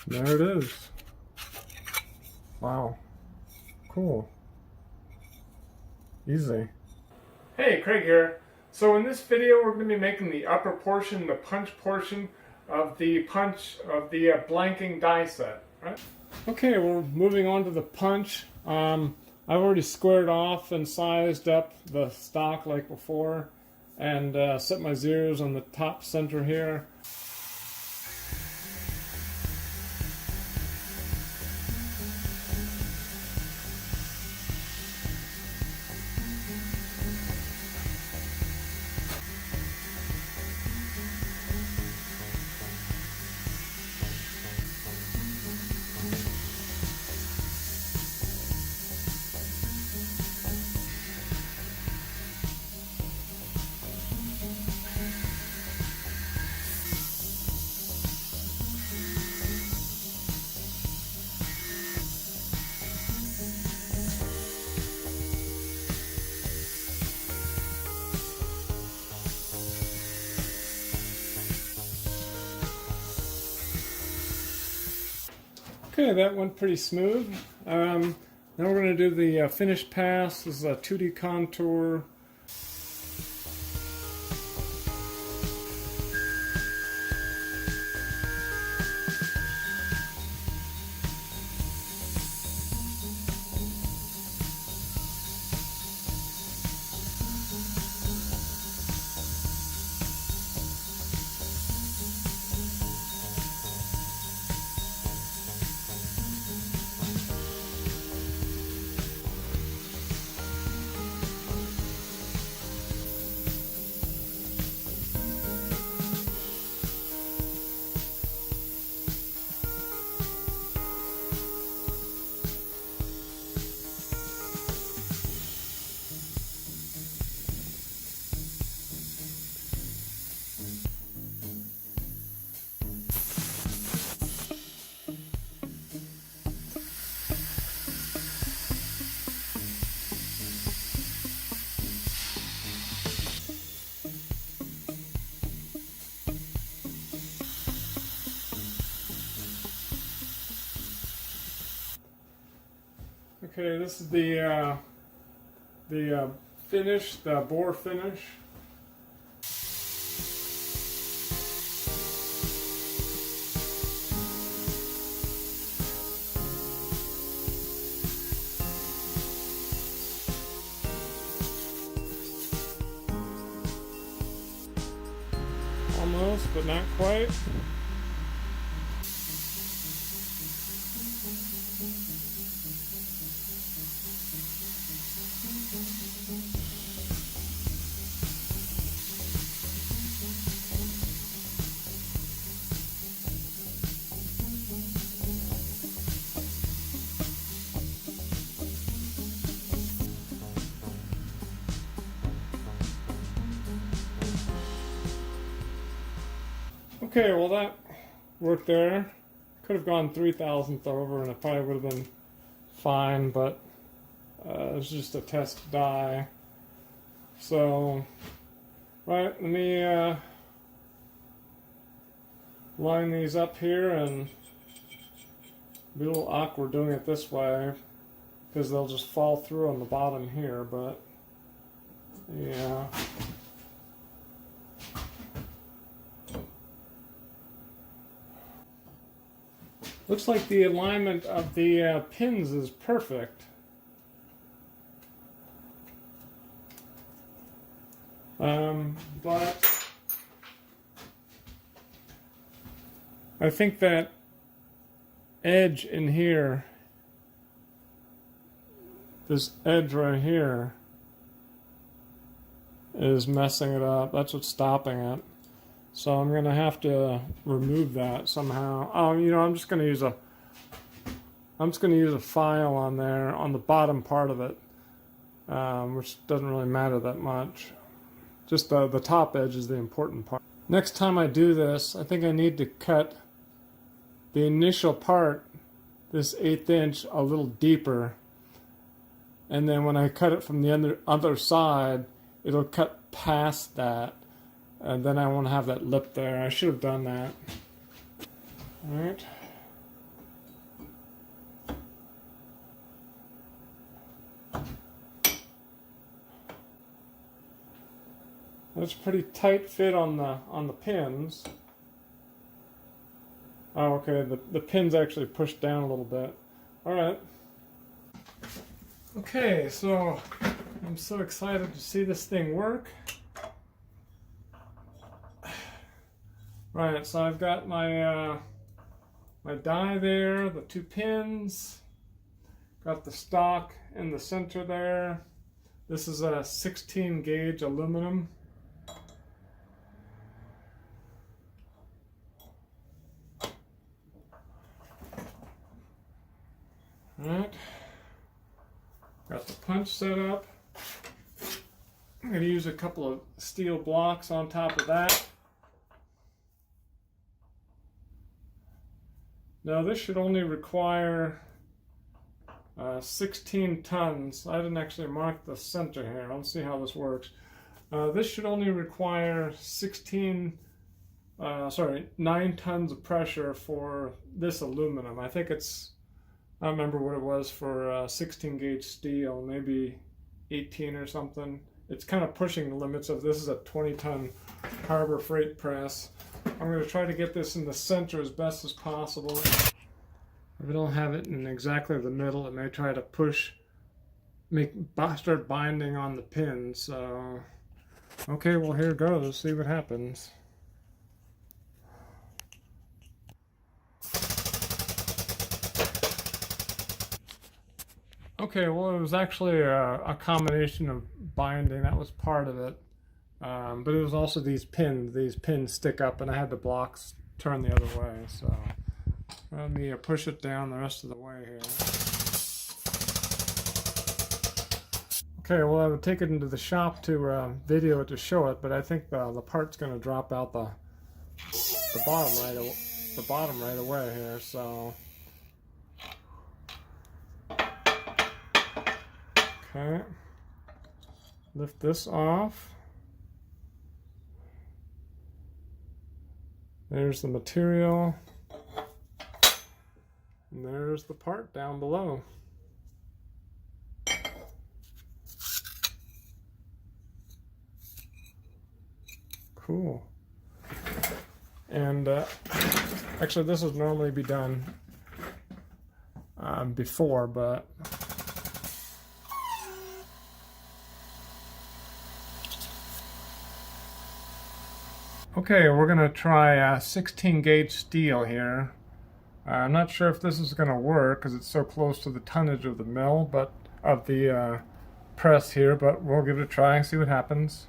There it is. Wow. Cool. Easy. Hey, Craig here. So in this video we're going to be making the upper portion, the punch portion of the blanking die set. Right? Okay, we're moving on to the punch. I've already squared off and sized up the stock like before and set my zeros on the top center here. Okay, that went pretty smooth. Now we're going to do the finish pass. This is a 2D contour. Okay, this is the finish, the bore finish. Almost, but not quite. Okay, well that worked there. Could have gone 3,000th over and it probably would have been fine, but it's just a test die. So, right, let me line these up here, and be a little awkward doing it this way because they'll just fall through on the bottom here, but yeah. Looks like the alignment of the pins is perfect. But I think that edge in here, this edge right here, is messing it up. That's what's stopping it. So I'm going to have to remove that somehow. Oh, you know, I'm just going to use a file on there on the bottom part of it, which doesn't really matter that much. Just the top edge is the important part. Next time I do this, I think I need to cut the initial part, this 1/8 inch, a little deeper, and then when I cut it from the other side, it'll cut past that. And then I won't have that lip there. I should have done that. Alright. That's a pretty tight fit on the pins. Oh, okay, the pins actually pushed down a little bit. All right. Okay, so I'm so excited to see this thing work. Right, so I've got my my die there, the 2 pins, got the stock in the center there. This is a 16 gauge aluminum. Alright, got the punch set up. I'm going to use a couple of steel blocks on top of that. Now this should only require 16 tons. I didn't actually mark the center here. Let's see how this works. This should only require 9 tons of pressure for this aluminum. I think it's, I don't remember what it was for 16 gauge steel, maybe 18 or something. It's kind of pushing the limits of this is a 20-ton Harbor Freight press. I'm going to try to get this in the center as best as possible. If I don't have it in exactly the middle, it may try to start binding on the pins. So, okay, well here goes. See what happens. Okay, well it was actually a combination of binding. That was part of it. But it was also these pins. These pins stick up, and I had the blocks turn the other way. So let me push it down the rest of the way here. Okay, well I would take it into the shop to video it to show it, but I think the part's going to drop out the bottom right away here. So okay, lift this off. There's the material, and there's the part down below. Cool. And actually this would normally be done before, but okay, we're going to try 16 gauge steel here. I'm not sure if this is going to work because it's so close to the tonnage of the mill, but of the press here, but we'll give it a try and see what happens.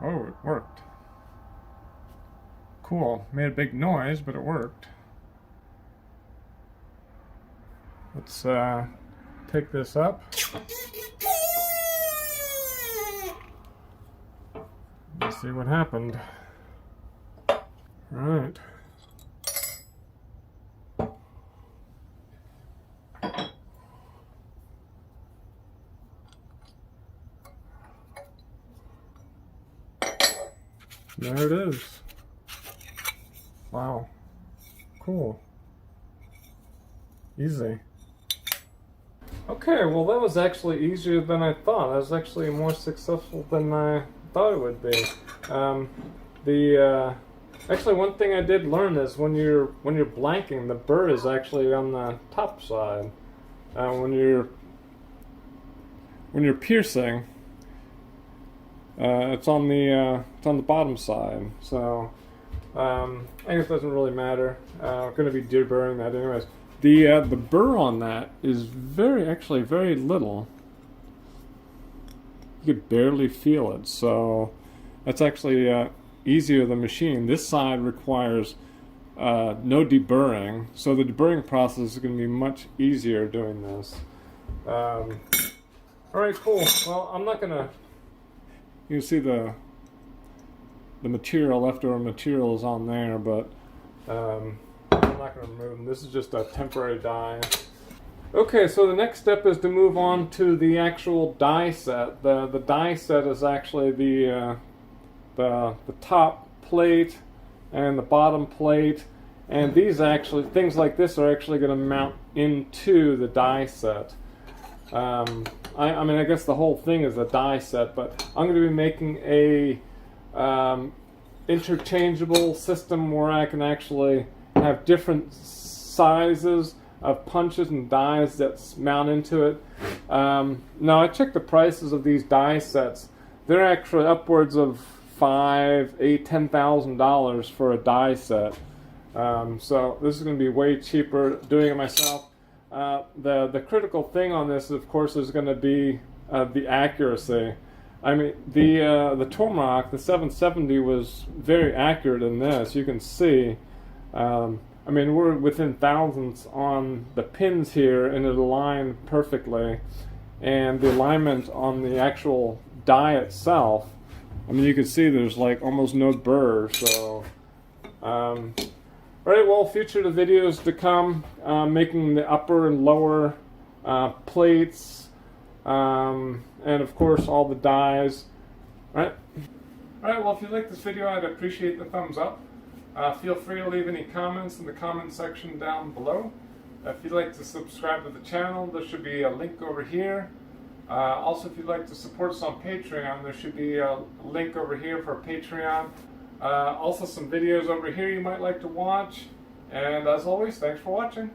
Oh, it worked. Cool. Made a big noise, but it worked. Let's pick this up. Let's see what happened. All right. There it is. Wow. Cool. Easy. Okay, well that was actually easier than I thought. I was actually more successful than I thought it would be. Actually one thing I did learn is when you're blanking, the burr is actually on the top side. When you're piercing, it's on the bottom side. So I guess it doesn't really matter. I'm going to be deburring that anyways. The burr on that is actually very little. You could barely feel it, so that's actually easier than machine. This side requires no deburring, so the deburring process is going to be much easier doing this. All right, cool. Well, I'm not gonna. You can see the material, leftover material is on there, but. I'm not going to remove them. This is just a temporary die. Okay, so the next step is to move on to the actual die set. The die set is actually the top plate and the bottom plate And these actually, things like this are actually going to mount into the die set. I mean, I guess the whole thing is a die set, but I'm going to be making a interchangeable system where I can actually have different sizes of punches and dies that mount into it. Now, I checked the prices of these die sets. They're actually upwards of $5,000, $8,000, $10,000 for a die set. So this is going to be way cheaper doing it myself. The critical thing on this, of course, is going to be the accuracy. I mean, the Tomahawk, the 770, was very accurate in this. You can see. I mean, we're within thousandths on the pins here, and it aligned perfectly. And the alignment on the actual die itself, I mean, you can see there's like almost no burr. So, all right. Well, future the videos to come, making the upper and lower plates, and of course all the dies. All right. All right. Well, if you like this video, I'd appreciate the thumbs up. Feel free to leave any comments in the comment section down below. If you'd like to subscribe to the channel, there should be a link over here. Also, if you'd like to support us on Patreon, there should be a link over here for Patreon. Also, some videos over here you might like to watch. And as always, thanks for watching.